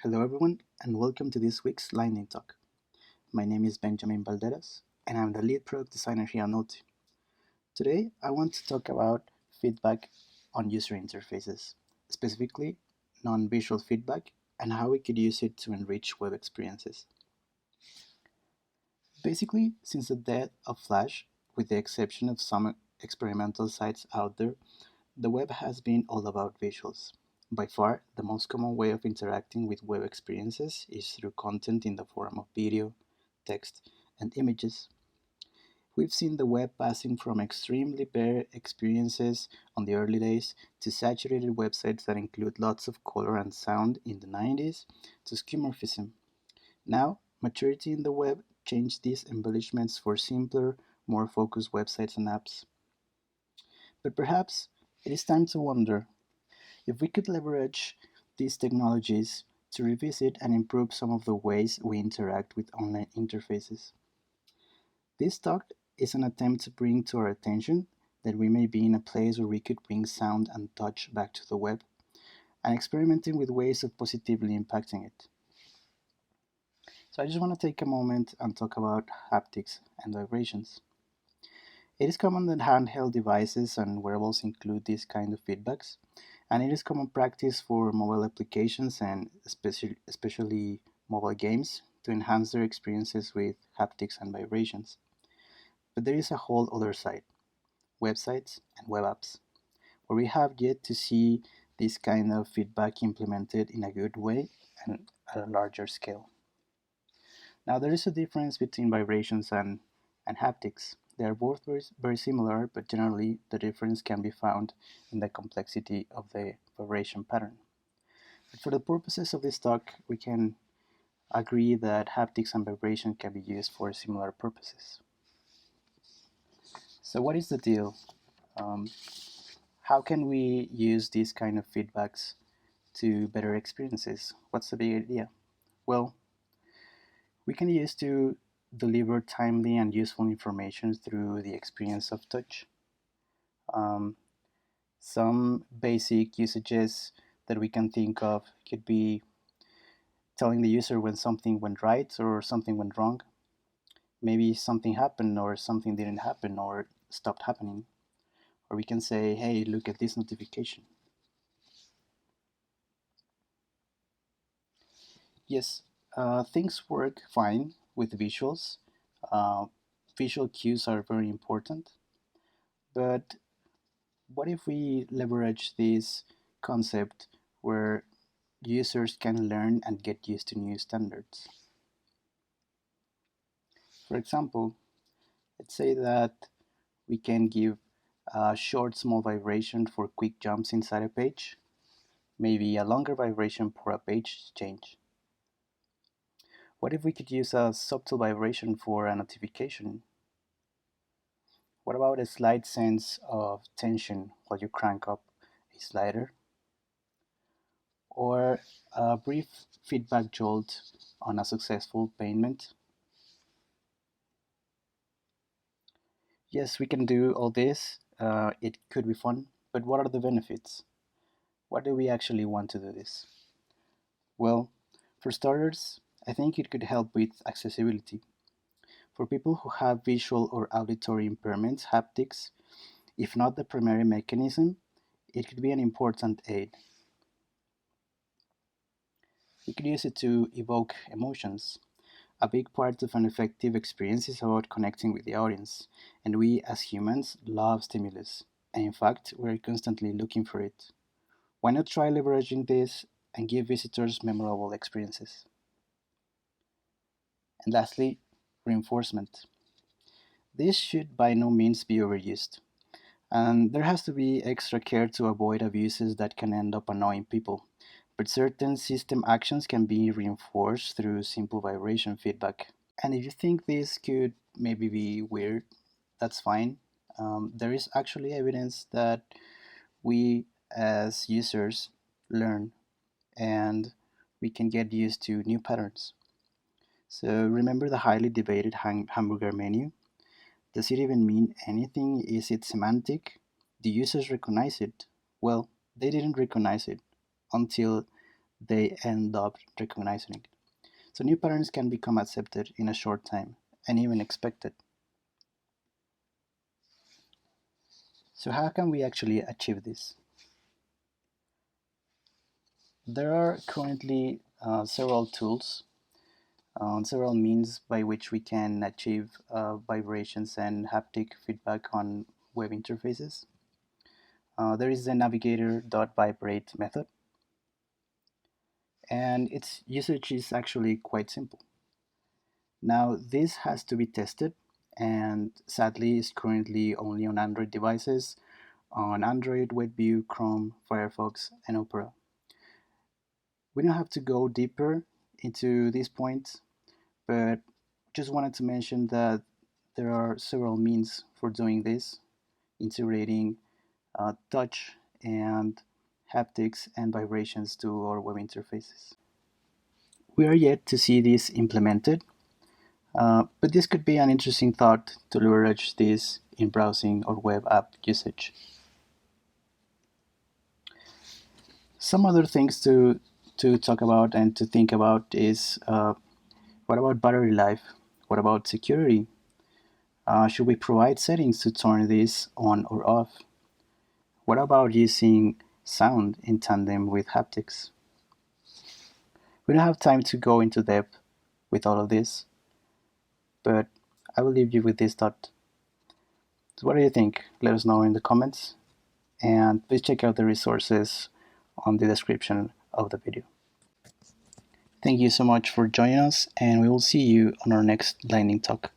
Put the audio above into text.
Hello, everyone, and welcome to this week's Lightning Talk. My name is Benjamin Balderas, and I'm the lead product designer here at Nolte. Today, I want to talk about feedback on user interfaces, specifically non visual feedback, and how we could use it to enrich web experiences. Basically, since the death of Flash, with the exception of some experimental sites out there, the web has been all about visuals. By far, the most common way of interacting with web experiences is through content in the form of video, text, and images. We've seen the web passing from extremely bare experiences on the early days to saturated websites that include lots of color and sound in the 90s to skeuomorphism. Now, maturity in the web changed these embellishments for simpler, more focused websites and apps. But perhaps it is time to wonder if we could leverage these technologies to revisit and improve some of the ways we interact with online interfaces. This talk is an attempt to bring to our attention that we may be in a place where we could bring sound and touch back to the web and experimenting with ways of positively impacting it. So I just want to take a moment and talk about haptics and vibrations. It is common that handheld devices and wearables include these kind of feedbacks, and it is common practice for mobile applications and especially mobile games to enhance their experiences with haptics and vibrations. But there is a whole other side, websites and web apps, where we have yet to see this kind of feedback implemented in a good way and at a larger scale. Now, there is a difference between vibrations and haptics. They are both very similar, but generally the difference can be found in the complexity of the vibration pattern. But for the purposes of this talk, we can agree that haptics and vibration can be used for similar purposes. So, what is the deal? Um, how can we use these kind of feedbacks to better experiences? What's the big idea? Well, we can use to deliver timely and useful information through the experience of touch. Um, some basic usages that we can think of could be telling the user when something went right or something went wrong. Maybe something happened or something didn't happen or stopped happening. Or we can say, hey, look at this notification. Yes, things work fine with visuals. Uh, Visual cues are very important. But what if we leverage this concept where users can learn and get used to new standards? For example, let's say that we can give a short small vibration for quick jumps inside a page, maybe a longer vibration for a page change. What if we could use a subtle vibration for a notification? What about a slight sense of tension while you crank up a slider? Or a brief feedback jolt on a successful payment? Yes, we can do all this. It could be fun, but what are the benefits? Why do we actually want to do this? Well, for starters, I think it could help with accessibility. For people who have visual or auditory impairments, haptics, if not the primary mechanism, it could be an important aid. We could use it to evoke emotions. A big part of an effective experience is about connecting with the audience, and we as humans love stimulus. And in fact, we're constantly looking for it. Why not try leveraging this and give visitors memorable experiences? And lastly, reinforcement. This should by no means be overused, and there has to be extra care to avoid abuses that can end up annoying people. But certain system actions can be reinforced through simple vibration feedback. And if you think this could maybe be weird, that's fine. There is actually evidence that we as users learn and we can get used to new patterns. So remember the highly debated hamburger menu? Does it even mean anything? Is it semantic? Do users recognize it? Well, they didn't recognize it until they end up recognizing it. So new patterns can become accepted in a short time and even expected. So how can we actually achieve this? There are currently several tools, several means by which we can achieve vibrations and haptic feedback on web interfaces. There is the navigator.vibrate method, and its usage is actually quite simple. Now, this has to be tested, and sadly is currently only on Android devices, on Android, WebView, Chrome, Firefox, and Opera. We don't have to go deeper into these points, but just wanted to mention that there are several means for doing this, integrating touch and haptics and vibrations to our web interfaces. We are yet to see this implemented, but this could be an interesting thought to leverage this in browsing or web app usage. Some other things to talk about and to think about is what about battery life? What about security? Should we provide settings to turn this on or off? What about using sound in tandem with haptics? We don't have time to go into depth with all of this, but I will leave you with this thought. So what do you think? Let us know in the comments, and please check out the resources on the description of the video. Thank you so much for joining us, and we will see you on our next lightning talk.